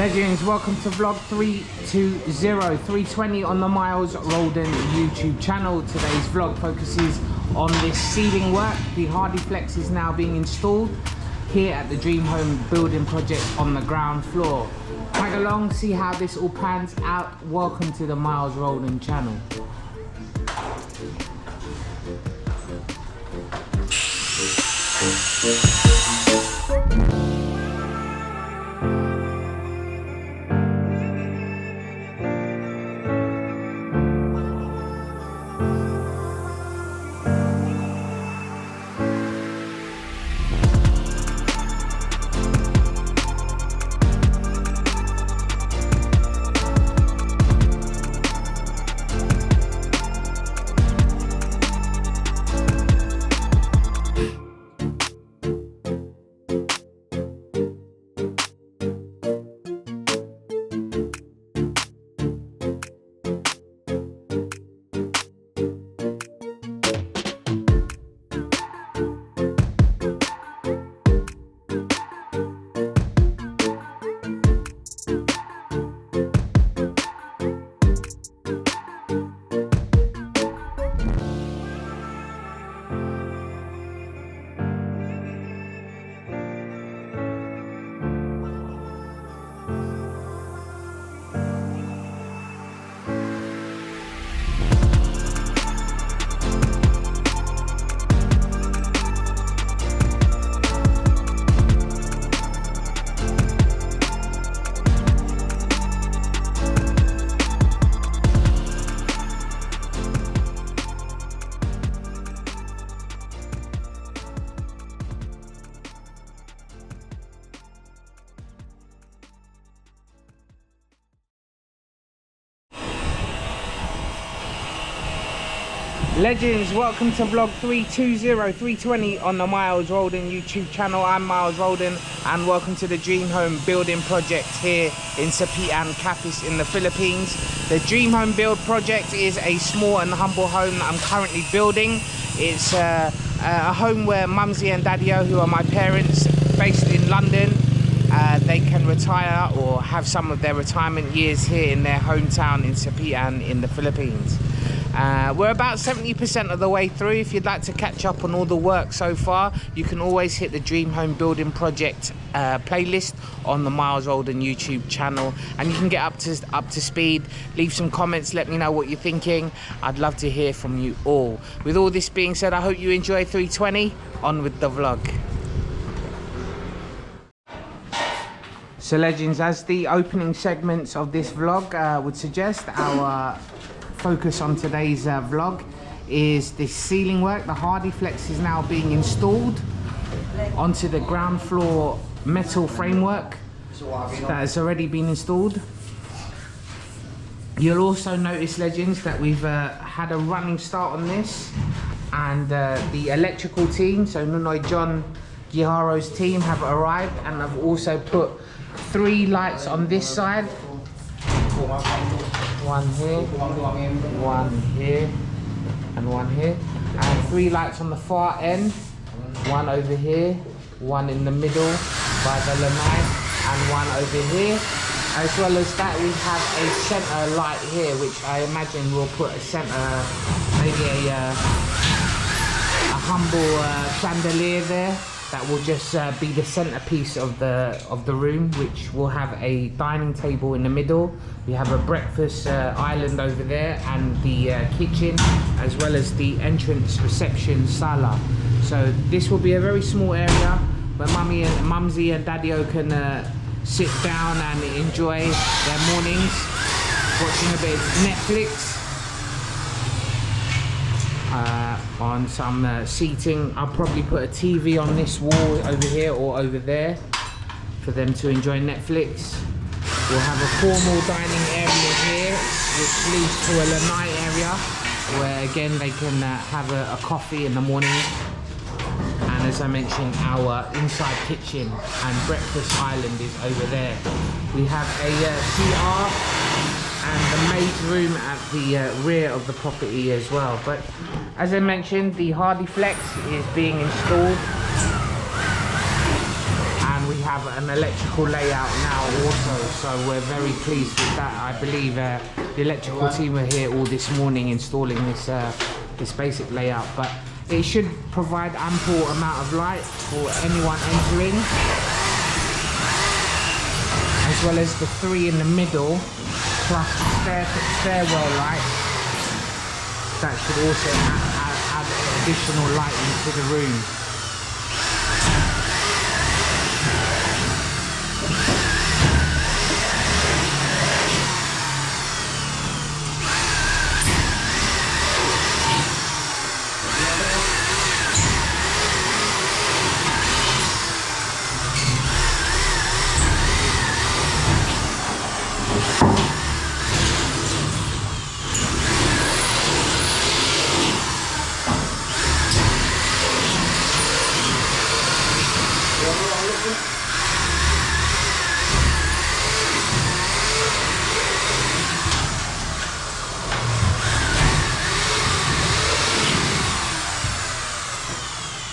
Legends, welcome to vlog 320 on the Miles Roldan YouTube channel. Today's vlog focuses on this ceiling work. The Hardi-Flex is now being installed here at the Dream Home building project on the ground floor. Tag along, see how this all pans out. Welcome to the Miles Roldan channel. Legends, welcome to vlog 320 on the Miles Roldan YouTube channel. I'm Miles Roldan and welcome to the Dream Home building project here in Sapian, Capiz in the Philippines. The Dream Home build project is a small and humble home that I'm currently building. It's a home where Mumsy and Daddy-O, who are my parents, based in London, they can retire or have some of their retirement years here in their hometown in Sapian in the Philippines. We're about 70% of the way through. If you'd like to catch up on all the work so far, you can always hit the Dream Home Building Project playlist on the Miles Roldan YouTube channel, and you can get up to speed. Leave some comments, let me know what you're thinking. I'd love to hear from you all. With all this being said, I hope you enjoy 320. On with the vlog. So Legends, as the opening segments of this vlog would suggest, our focus on today's vlog is this ceiling work. The Hardi-Flex is now being installed onto the ground floor metal framework that has already been installed. You'll also notice, Legends, that we've had a running start on this, and the electrical team, so Nunoy John Giharo's team, have arrived, and I've also put 3 lights on this side. One here, one here, and one here, and 3 lights on the far end, one over here, one in the middle by the lanai, and one over here. As well as that, we have a center light here, which I imagine we'll put a center, maybe a humble chandelier there that will just be the centerpiece of the room, which will have a dining table in the middle. We have a breakfast island over there, and the kitchen, as well as the entrance reception sala. So this will be a very small area where Mumsy and Daddy-O can sit down and enjoy their mornings, watching a bit of Netflix. On some seating. I'll probably put a TV on this wall over here or over there for them to enjoy Netflix. We'll have a formal dining area here, which leads to a lanai area where again they can have a coffee in the morning. And as I mentioned, our inside kitchen and breakfast island is over there. We have a CR and the maid's room at the rear of the property as well. But as I mentioned, the Hardi-Flex is being installed, and we have an electrical layout now also, so we're very pleased with that. I believe the electrical team were here all this morning installing this basic layout, but it should provide ample amount of light for anyone entering, as well as the 3 in the middle plus stairwell light. That should also add additional light into the room.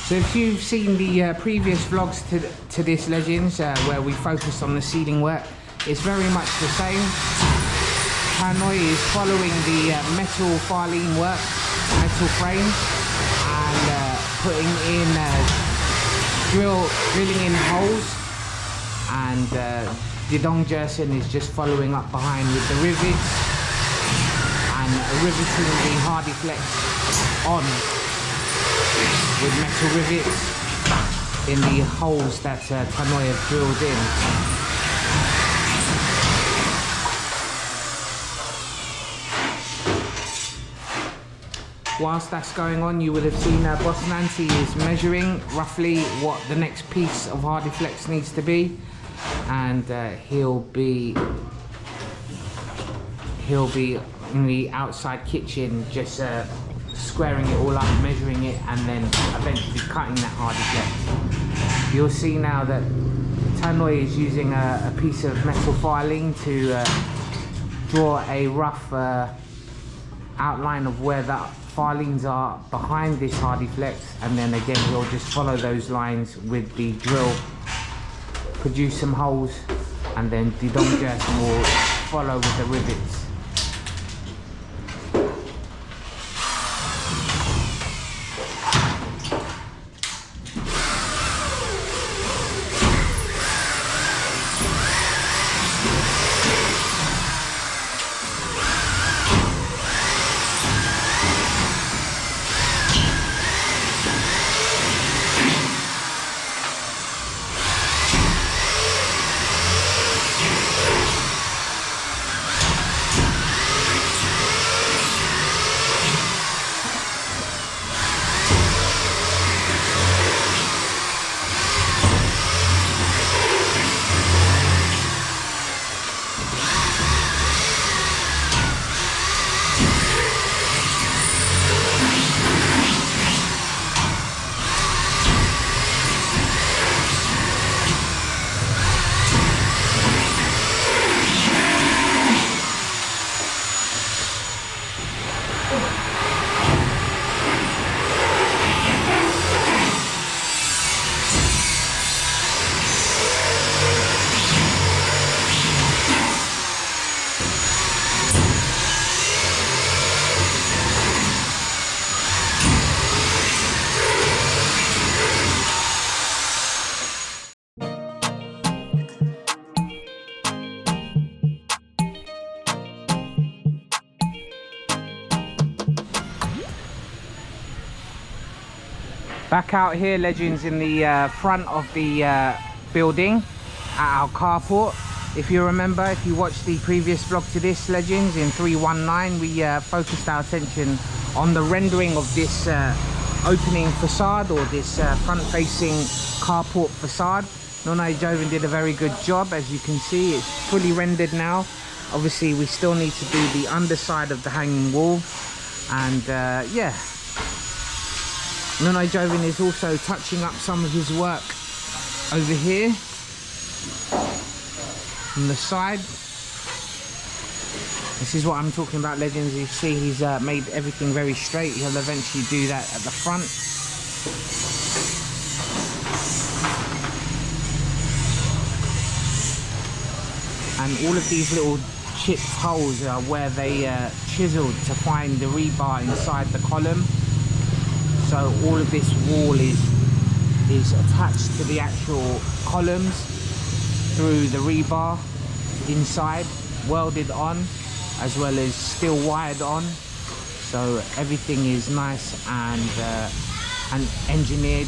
So if you've seen the previous vlogs to this Legends, where we focused on the ceiling work, it's very much the same. Tannoy is following the metal Farlean work, metal frame, and putting in drilling in holes, and Didong Jerson is just following up behind with the rivets and riveting the Hardi-Flex on with metal rivets in the holes that Tannoy have drilled in. Whilst that's going on, you will have seen Boss Nancy is measuring roughly what the next piece of Hardi-Flex needs to be, and he'll be in the outside kitchen just squaring it all up, measuring it, and then eventually cutting that Hardi-Flex. You'll see now that Tannoy is using a piece of metal Farlean to draw a rough outline of where that Farleans are behind this Hardi-Flex, and then again he'll just follow those lines with the drill, produce some holes, and then Didong Jerson will follow with the rivets. Back out here, Legends, in the front of the building at our carport. If you remember, if you watched the previous vlog to this, Legends, in 319, we focused our attention on the rendering of this opening facade, or this front-facing carport facade. Nonai Joven did a very good job. As you can see, it's fully rendered now. Obviously, we still need to do the underside of the hanging wall, and yeah. Nonai Joven is also touching up some of his work over here on the side. This is what I'm talking about, Legends. You see he's made everything very straight. He'll eventually do that at the front. and all of these little chipped holes are where they chiseled to find the rebar inside the column. So all of this wall is attached to the actual columns through the rebar inside, welded on, as well as still wired on. So everything is nice and engineered.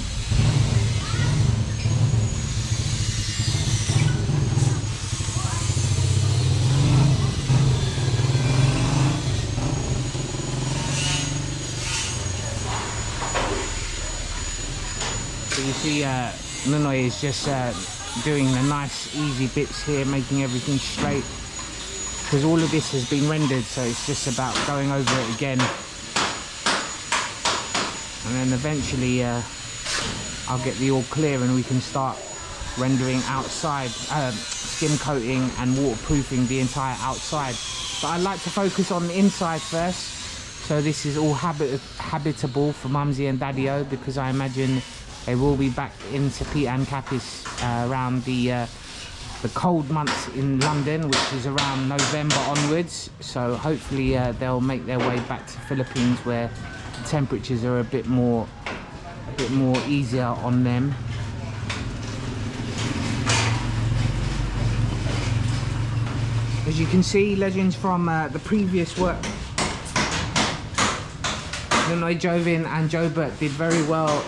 So you see Nunoy is just doing the nice easy bits here, making everything straight, because all of this has been rendered, so it's just about going over it again, and then eventually I'll get the all clear and we can start rendering outside, skim coating and waterproofing the entire outside. But I'd like to focus on the inside first. So this is all habitable for Mumsy and Daddy-O, because I imagine they will be back in Sapian and Capiz around the cold months in London, which is around November onwards. So hopefully they'll make their way back to Philippines, where the temperatures are a bit more easier on them. As you can see, legends, from the previous work, Joven and Jobert did very well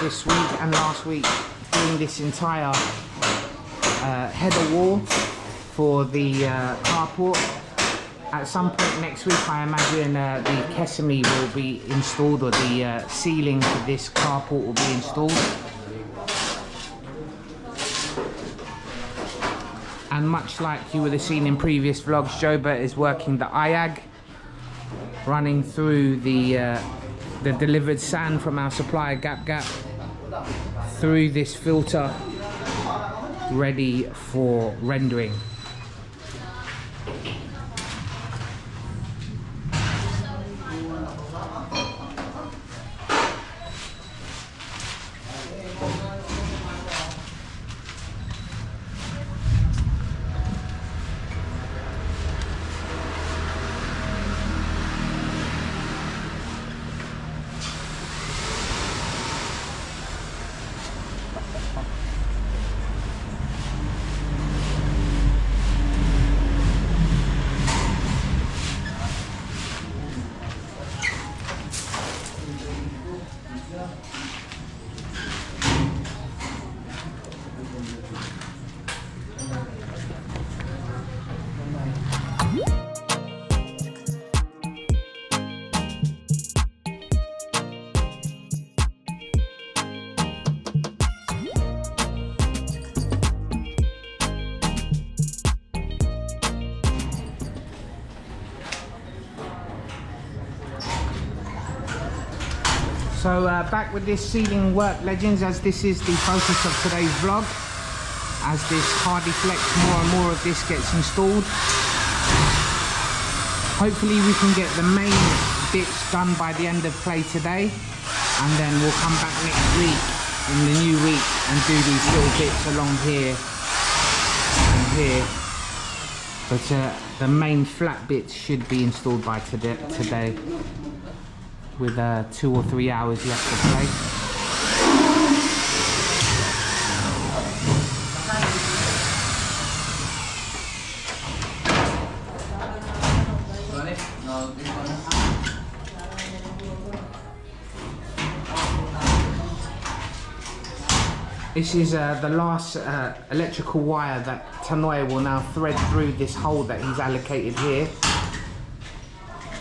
this week and last week, doing this entire header wall for the carport. At some point next week, I imagine the Kesame will be installed, or the ceiling for this carport will be installed. And much like you would have seen in previous vlogs, Jobert is working the IAG, running through the delivered sand from our supplier Gap through this filter, ready for rendering. So back with this ceiling work, legends, as this is the focus of today's vlog. As this Hardi-Flex, more and more of this gets installed. Hopefully we can get the main bits done by the end of play today, and then we'll come back next week, in the new week, and do these little bits along here and here. But the main flat bits should be installed by today, with 2 or 3 hours left to play. This is the last electrical wire that Tanoy will now thread through this hole that he's allocated here.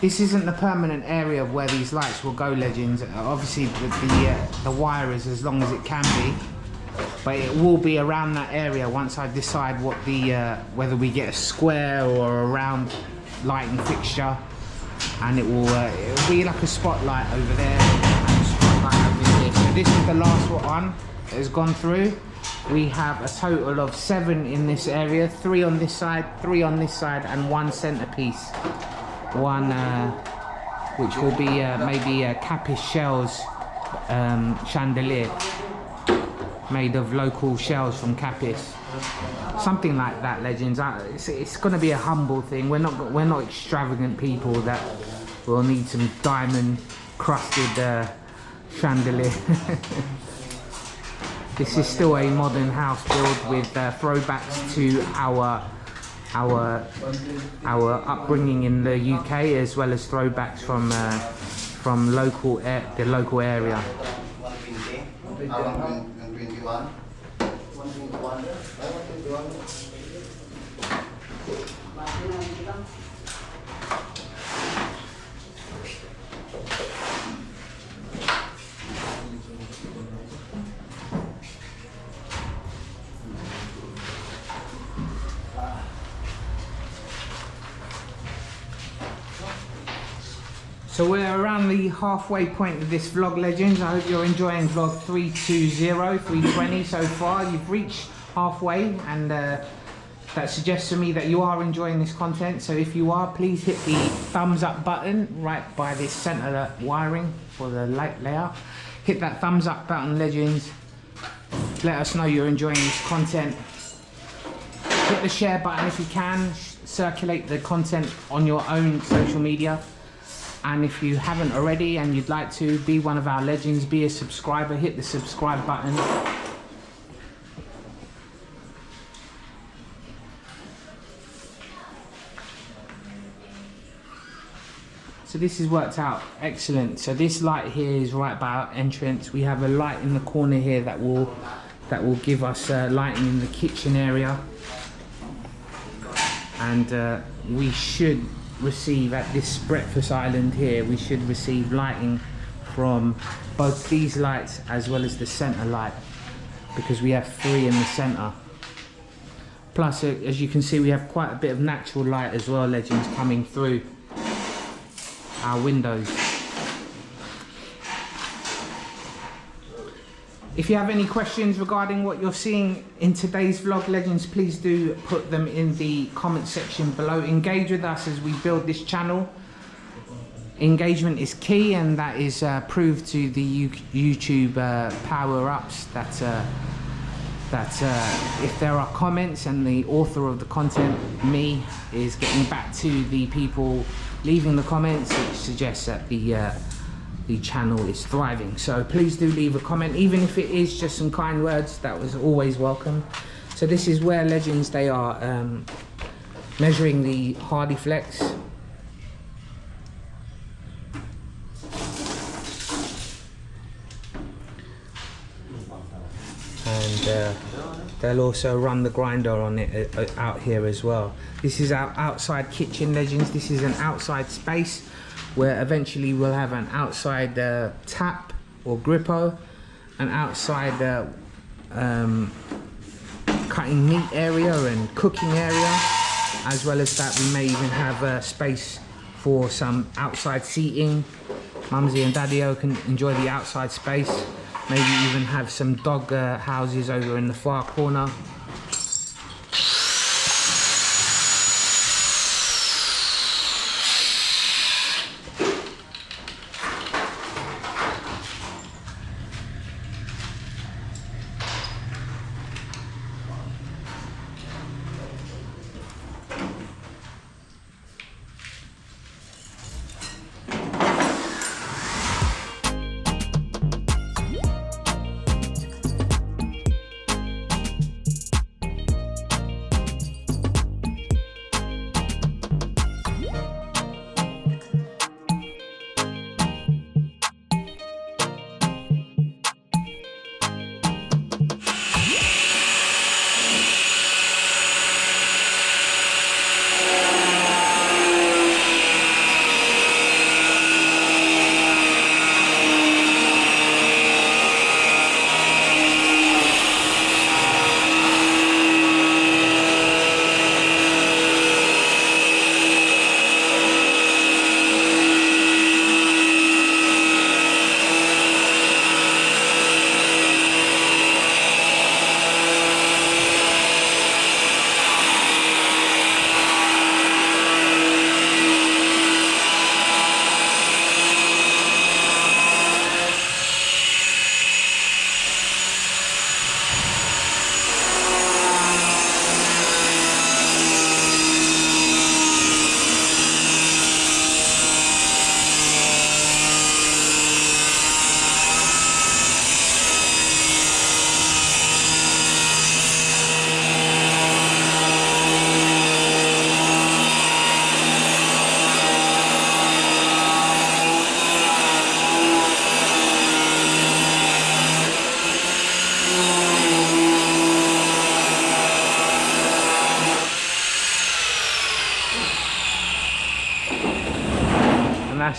This isn't the permanent area of where these lights will go, legends. Obviously the wire is as long as it can be, but it will be around that area once I decide what the whether we get a square or a round lighting fixture, and it will it'll be like a spotlight over there and a spotlight over here. So this is the last one that has gone through. We have a total of 7 in this area, 3 on this side, 3 on this side, and 1 centerpiece. One which will be maybe a Capiz shells chandelier. made of local shells from Capiz. Something like that, legends. It's going to be a humble thing. We're not extravagant people that will need some diamond crusted chandelier. This is still a modern house build with throwbacks to our upbringing in the UK, as well as throwbacks from the local area. So we're around the halfway point of this vlog, legends. I hope you're enjoying vlog 320 so far. You've reached halfway, and that suggests to me that you are enjoying this content. So if you are, please hit the thumbs up button right by this center wiring for the light layout. Hit that thumbs up button, legends. Let us know you're enjoying this content. Hit the share button if you can. Circulate the content on your own social media. And if you haven't already and you'd like to be one of our legends, be a subscriber, hit the subscribe button. So this has worked out excellent. So this light here is right by our entrance. We have a light in the corner here that will give us lighting in the kitchen area. And we should receive at this breakfast island here, we should receive lighting from both these lights as well as the center light, because we have 3 in the center. Plus, as you can see, we have quite a bit of natural light as well, legends, coming through our windows. If you have any questions regarding what you're seeing in today's vlog, legends, please do put them in the comment section below. Engage with us as we build this channel. Engagement is key, and that is proved to the YouTube power-ups that if there are comments and the author of the content, me, is getting back to the people leaving the comments, it suggests that the channel is thriving. So please do leave a comment, even if it is just some kind words. That was always welcome. So this is where, legends, they are measuring the Hardi-Flex. And they'll also run the grinder on it out here as well. This is our outside kitchen, legends. This is an outside space where eventually we'll have an outside tap or grippo, an outside cutting meat area and cooking area, as well as that we may even have space for some outside seating. Mumsy and Daddy-O can enjoy the outside space. Maybe even have some dog houses over in the far corner.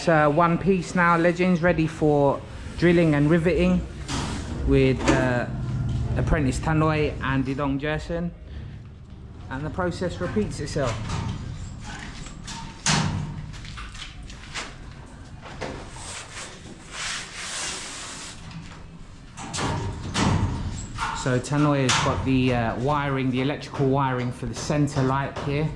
That's one piece now, Legends, ready for drilling and riveting with apprentice Tannoy and Didong Jerson, and the process repeats itself. So Tannoy has got the wiring, the electrical wiring for the center light here.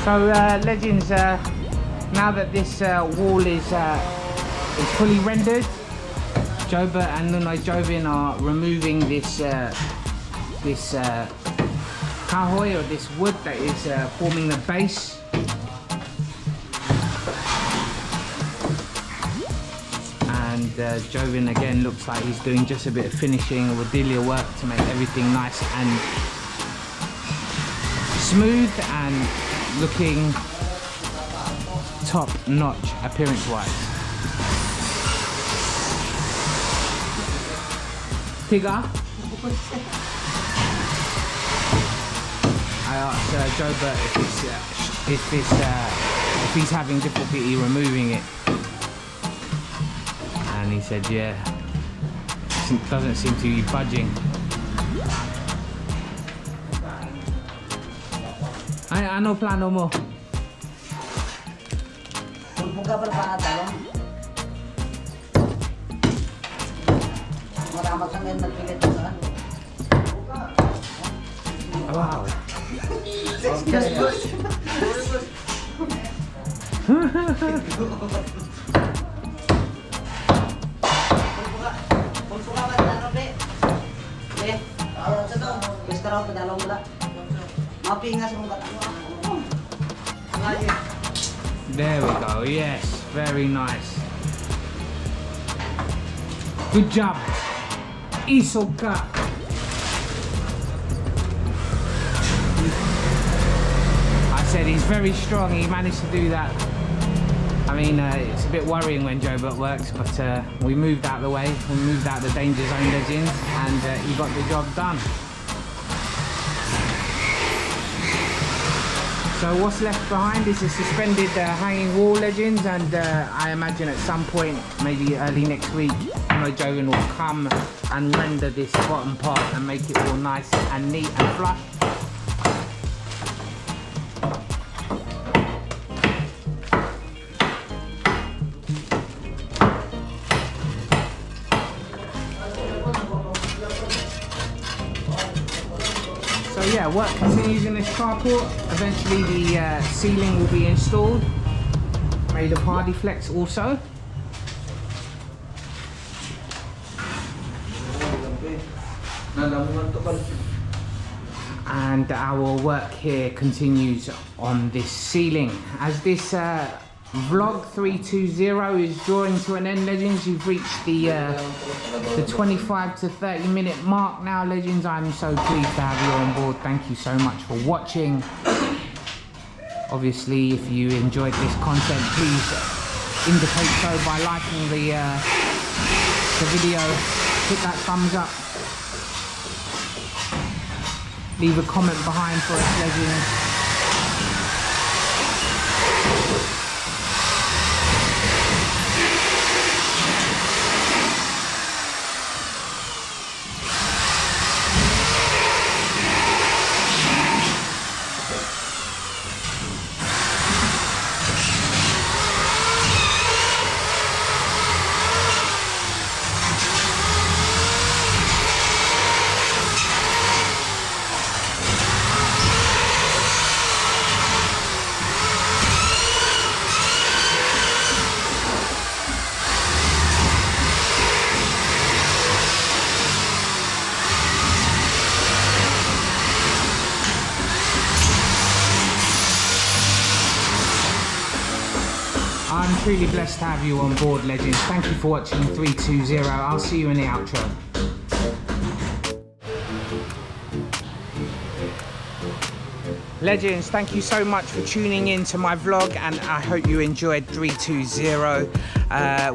So Legends, now that this wall is fully rendered, Jobert and Nunai Joven are removing this kahoy, or this wood that is forming the base. And Joven again looks like he's doing just a bit of finishing or Wadilia work to make everything nice and smooth and looking top notch appearance wise. Tiga, I asked Jobert if he's having difficulty removing it, and he said yeah, it doesn't seem to be budging. Ay, ano plano mo? Magbuka pa pa talong. Maramat sa ngayon nagpilit sa saan. Wow. Magbuka pa talong, be. Be, sa to. Basta raw pa talong mo na. Mapingas mo ka talong. There we go, yes, very nice. Good job. Isoka. I said he's very strong, he managed to do that. I mean, it's a bit worrying when Jobert works, but we moved out of the way, we moved out of the danger zone, Legends, and he got the job done. So what's left behind is a suspended hanging wall, Legends, and I imagine at some point, maybe early next week, Joven will come and render this bottom part and make it all nice and neat and flush. So yeah, work continues in this carport. Eventually the ceiling will be installed, made of Hardi-Flex also. And our work here continues on this ceiling. As this vlog 320 is drawing to an end, Legends, you've reached the 25 to 30 minute mark now, Legends. I'm so pleased to have you on board. Thank you so much for watching. Obviously, if you enjoyed this content, please indicate so by liking the video. Hit that thumbs up. Leave a comment behind for us, Legends. I'm truly blessed to have you on board, Legends. Thank you for watching 320. I'll see you in the outro. Legends, thank you so much for tuning in to my vlog, and I hope you enjoyed 320.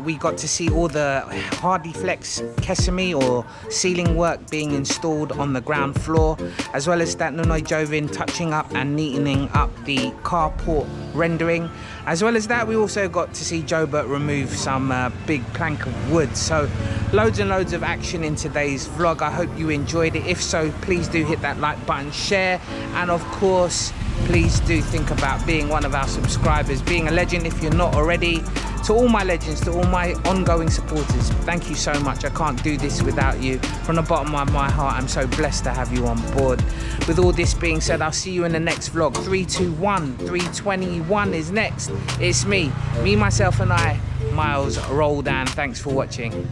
We got to see all the Hardi-Flex Kesame or ceiling work being installed on the ground floor, as well as that Joven touching up and neatening up the carport rendering. As well as that, we also got to see Jobert remove some big plank of wood. So loads and loads of action in today's vlog. I hope you enjoyed it. If so, please do hit that like button, share, and of course, please do think about being one of our subscribers, being a legend if you're not already. To all my legends, to all my ongoing supporters, thank you so much. I can't do this without you. From the bottom of my heart, I'm so blessed to have you on board. With all this being said, I'll see you in the next vlog. 321, 321 is next. It's me, myself and I, Miles Roldan. Thanks for watching.